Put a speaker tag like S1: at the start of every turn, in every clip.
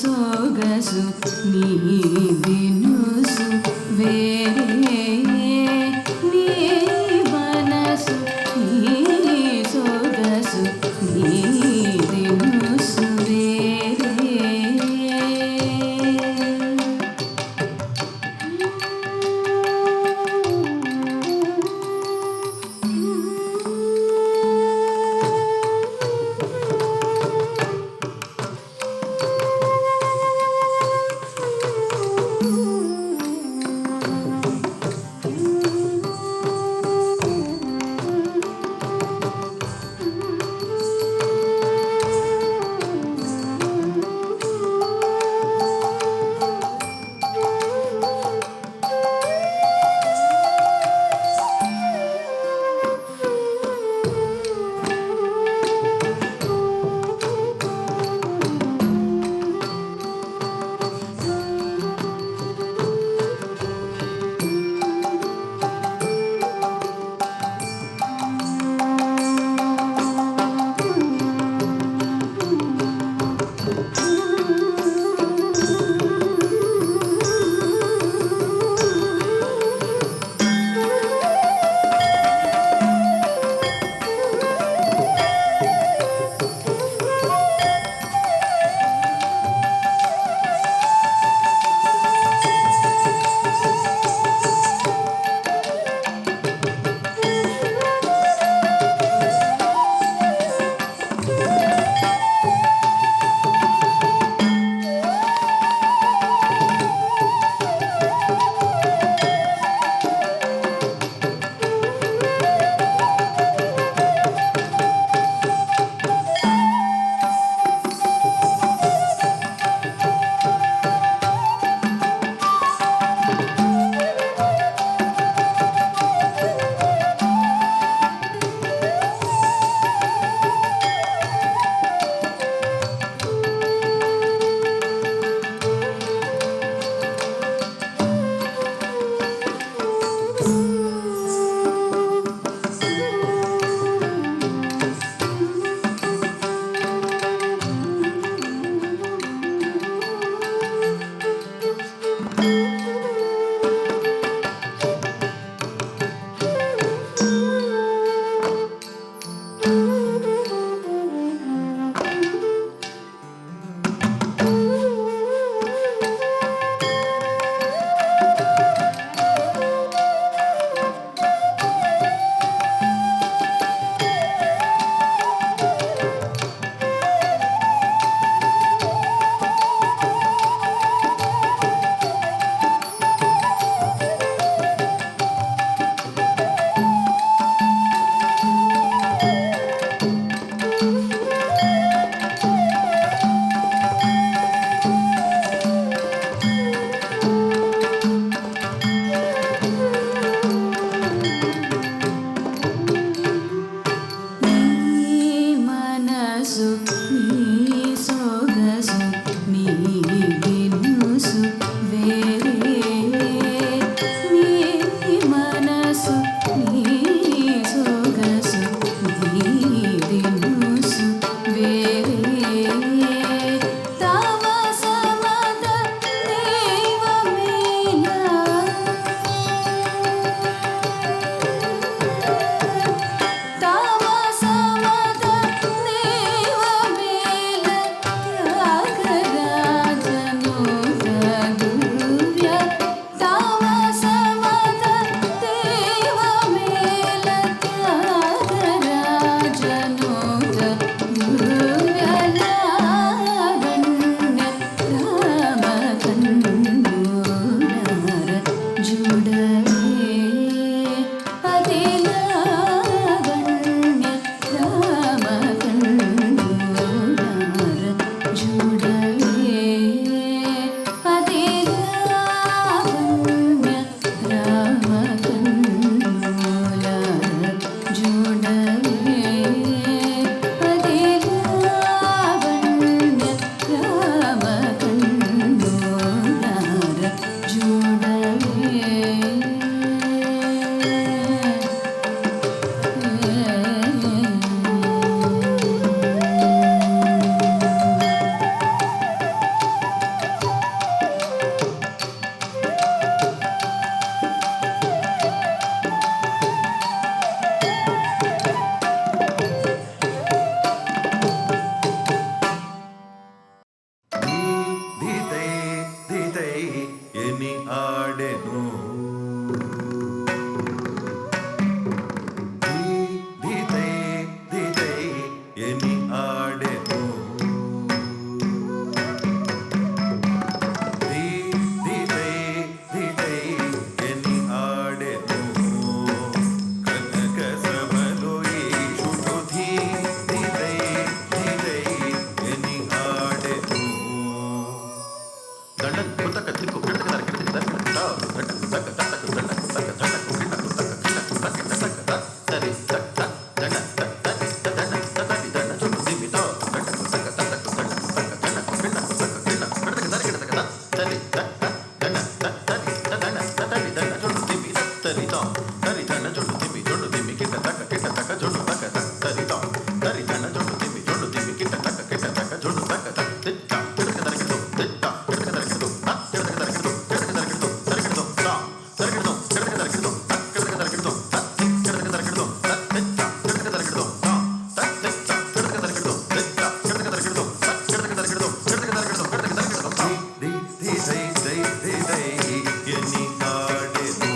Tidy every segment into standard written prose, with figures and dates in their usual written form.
S1: సొగసు నీ దినుసు వేరే నీ మనసు నీ సొగసు నీ దినుసు వేరే
S2: ಧಿತೈ ಎನಿ ಆಡೆನು ಧಿತೈ ಧಿತೈ ಎನಿ ಆಡೆನು ಧಿತೈ ಧಿತೈ ಎನಿ ಆಡೆನು ಕನಕ ಸಬಲು ಈಶುಡು ಧಿತೈ ಧಿತೈ ಎನಿ ಆಡೆನು ದಂಡ ಕುತಕ ತಿಕ್ಕು ಕೆಡಕದರ ಕೆಡಕದರ ಕೆಡಕದ ತಕ ತಕ ತಕ ದಂಡ ತಕ ದಂಡ ಕುಕಿನ ಕುತಕ ಕಿನ ಕುತಕ ತಕ ತರಿ ತಕ ದಂಡ ತಕ ದಂಡ ತರಿ ದಂಡ ಚುಡು ದಿಮಿತ ದಂಡ ಕುತಕ ತಕ ದಂಡ ಕುತಕ ದಂಡ ಕುಕಿನ ಕುತಕ ಕಿನ ಕೆಡಕದರ ಕೆಡಕದ ತರಿ ತಕ ದಂಡ ತರಿ ದಂಡ ತರಿ ದಂಡ ಚುಡು ದಿಮಿ ತರಿ ದಂಡ ಚುಡು ದಿಮಿ ಕಿಟ ತಕ ಚುಡು ತಕ ತರಿ ತರಿ ದಂಡ ಚುಡು ದಿಮಿ ಕಿಟ ತಕ ಚುಡು ತಕ ತಿಕ್ಕ ಕೆಡಕದರ ಕೆಡಕದ ತಿಕ್ಕ ಕೆಡಕದರ ಕೆಡಕದ ಕೆಡಕದರ ಕೆಡಕದ ಕೆಡಕದರ ಕೆಡಕದ ತರಕೆಡಕದ ಕೆಡಕದರ ಕೆಡಕದ ಕೆಡಕದರ ಕೆಡಕದ ಕೆಡಕದರ ಕೆಡಕದ ತಿಕ್ಕ ಕೆಡಕದರ ಕೆಡಕದ ತಿಕ್ಕ ಕೆಡಕದರ ಕೆಡಕದ ತಿಕ್ಕ ಕೆಡಕದರ ಕೆಡಕದ ಕೆಡಕದರ ಕೆಡಕದ ಕೆಡಕದರ ಕೆಡಕದ ಕೆಡಕದರ ಕೆಡಕದ ದಿ ಧೈ ಧೈ ಧೈ ಧೈ ಎನಿ ಆಡೆನು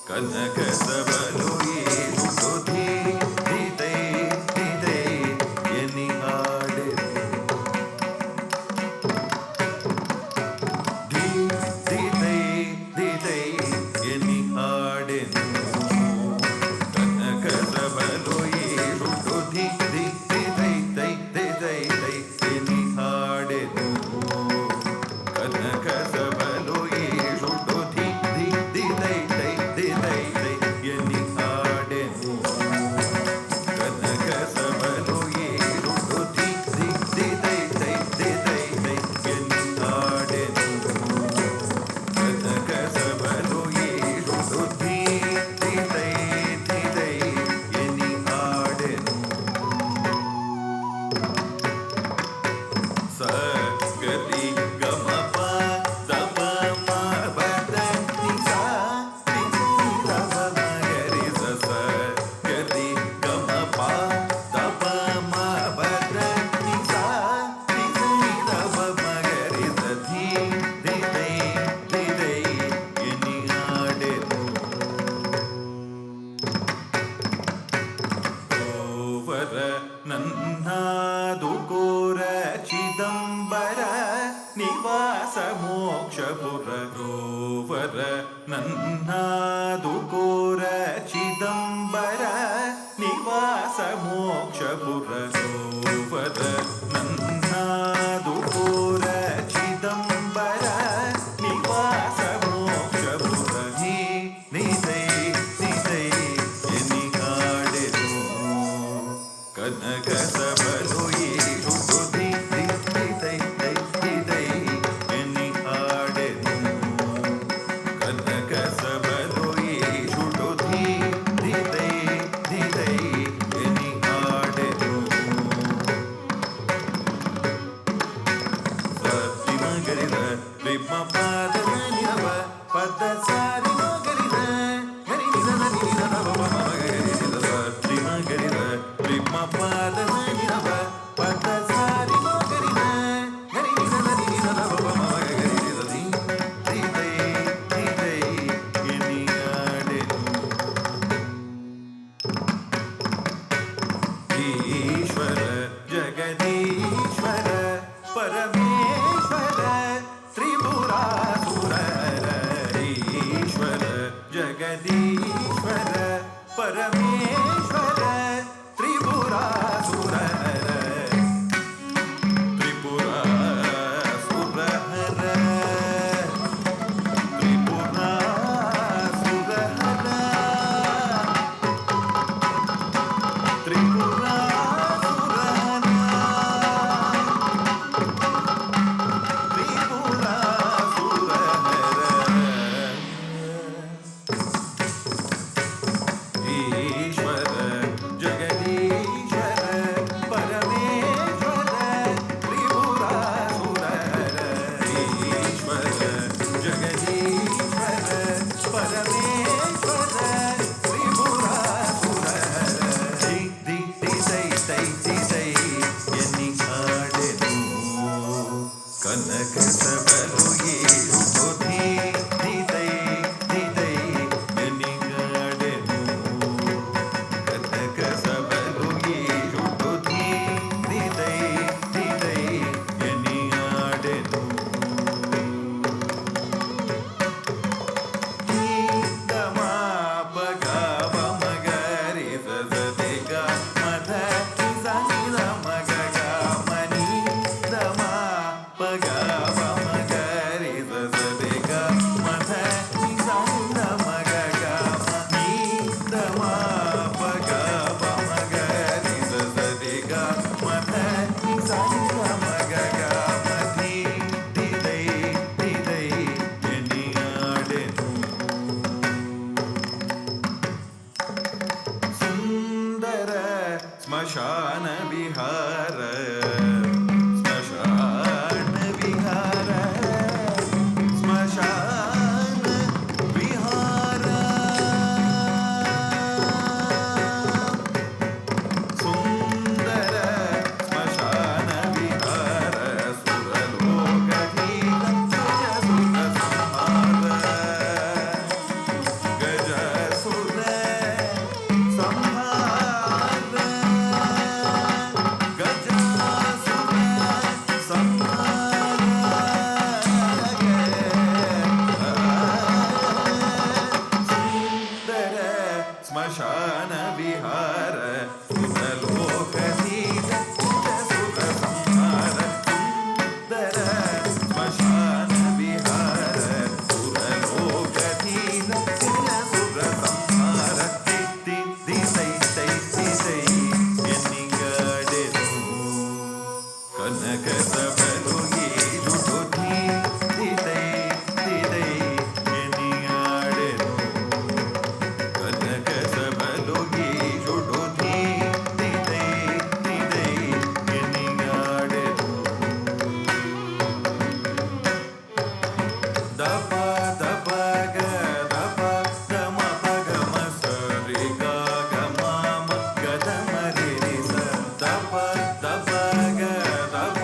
S2: ಕನಕ ಸಬಲು ಈಶುಡು ಧಿತೈ ಧಿತೈ ಎನಿ ಆಡೆನು ಧಿತೈ ಧಿತೈ ಎನಿ ಆಡೆನು ಕನಕ ಸಬಲು ಈಶುಡು ಧಿತೈ ಧೈ ಧಿತೈ ಎನಿ ಆಡೆನು ಕನಕ ಸಬಲು ಈಶುಡು ಧಿತೈ ಧಿತೈ ಎನಿ ಆಡೆನು ಕನಕ ಸಬಲು ಈಶುಡು ಧಿತೈ ಧಿತೈ ಎನಿ ಆಡೆನು ಕನಕ ಸಬಲು ಈಶುಡು ಧಿತೈ ಎನಿ ಆಡೆನು ಸ ಗರಿ ಗಮ ಪ ದಪ ಮ ಬದ ನಿ ಸಾ ನಿ ದಪ ಮ ಗರಿ ಸ ಗರಿ ಗಮ ಪ ದಪ ಮ ಬದ ನಿ ಸಾ ನಿ ದಪ ಮ ಗರಿ ಸ ಧಿತೈ ಎನಿ ಆಡೆನು ಗೋವರ ನನ್ನಾದು ಕೋರ ಚಿದಂಬರ ನಿವಾಸ ಮೋಕ್ಷಪುರ ಗೋವರ ನನ್ನಾದು ಕೋರ ಚಿದಂಬರ ನಿವಾಸ ಮೋಕ್ಷಪುರ ಗೋವರ ನನ್ನಾದು ಕೋರ ಚಿದಂಬರ ನಿವಾಸ ಮೋಕ್ಷಪುರ ಧಿತೈ ಎನಿ ಆಡೆನು ಕನಕ ಸಬಲು ಈಶುಡು ಧಿತೈ ಎನಿ ಆಡೆನು ಕನಕ ಸಬಲು ಈಶುಡು ಧಿತೈ ಎನಿ ಆಡೆನು ಸತಿ ಮಗರಿದ ರಿಮ ಪಾದ ನಿರವ ಪದ ಸಾರಿ ಮಗರಿದ ಗರಿ ನಿದ ನಿದ ನವ ಮಗರಿದ ಸತಿ ಮಗರಿದ ರಿಮ ಪಾದ ನಿರವ ಪದ ಸಾರಿ ಮಗರಿದ ಗರಿ ನಿದ ನಿದ ನವ ಮಗರಿದ ಧಿತೈ ಎನಿ ಆಡೆನು ಈಶ್ವರ ಜಗದೀಶ್ವರ ಪರಮೇಶ್ವರ ತ್ರಿಪುರಾಸುರರ ಈಶ್ವರ ಜಗದೀಶ್ವರ ಪರಮೇಶ್ವರ ತ್ರಿಪುರಾಸುರರ ತ್ರಿಪುರಾಸುರಹರ ತ್ರಿಪುರಾಸುರಹರ ತ್ರಿಪುರಾಸುರಹರ ಈಶ್ವರ ಜಗದೀಶ್ವರ ಪರಮೇಶ್ವರ ತ್ರಿಪುರಾಸುರರ ಈಶ್ವರ ಜಗದೀಶ್ವರ ಪರಮೇಶ್ವರ ತ್ರಿಪುರಾಸುರರ ಎನಿ ಆಡೆನು ಕನಕ ಸಬಲು ದಪ ದಪ ಗ ದಪ ಗಮ ಪಗಮ ಸರಿ ಗ ಗಮ ಗದ ಮರಿ ರಿ ಸ ದಪ ದಪ ಗ ದಪ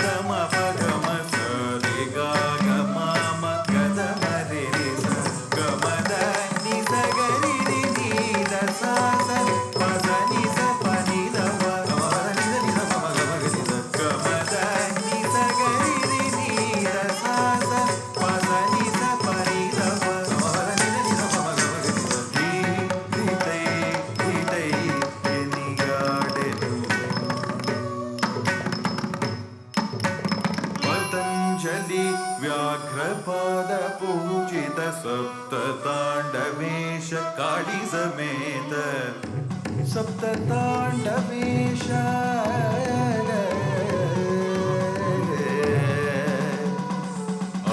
S2: ಗಮ ಪಗಮ ಸರಿ ಗ ಗಮ ಗದ ಮರಿ ರಿ ಸ ಗಮದ ನಿ ಸ ಗರಿ ರಿ ನಿ ದ ಸ ಸ ಪ ಸ ನಿ ಸ ಪ ನಿ ದ ಪ ನಿ ದ ನಿ ದ ಪ ಮ ಗ ಮ ಗ ನಿ ದ ಗಮದ ನಿ ಸ ಗರಿ ರಿ ನಿ ದ ಸ ಸ ಪ ಸ ನಿ ಸ ಪ ನಿ ದ ಪ ನಿ ದ ನಿ ದ ಪ ಮ ಗ ಮ ಗ ನಿ ದ ಧೀ ಧೀತೈ ಧೀತೈ ಎನಿಗಾಡೆನು ಪತಂಜಲಿ ವ್ಯಾಘ್ರಪಾದ ಪೂಜಿತ ಸಪ್ತ ತಾಂಡವೇಶ ಕಾಳಿ ಸಮೇತ ಸಪ್ತ ತಾಂಡವೇಶ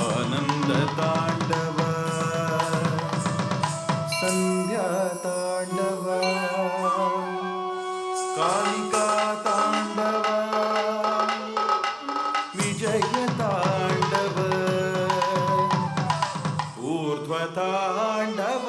S2: ಆನಂದ ತಾಂಡವ ಸಂಧ್ಯಾ ತಾಂಡವ ಕಾಲಿಕಾ ತಾಂಡವ ವಿಜಯ ತಾಂಡವ ಊರ್ಧ್ವ ತಾಂಡವ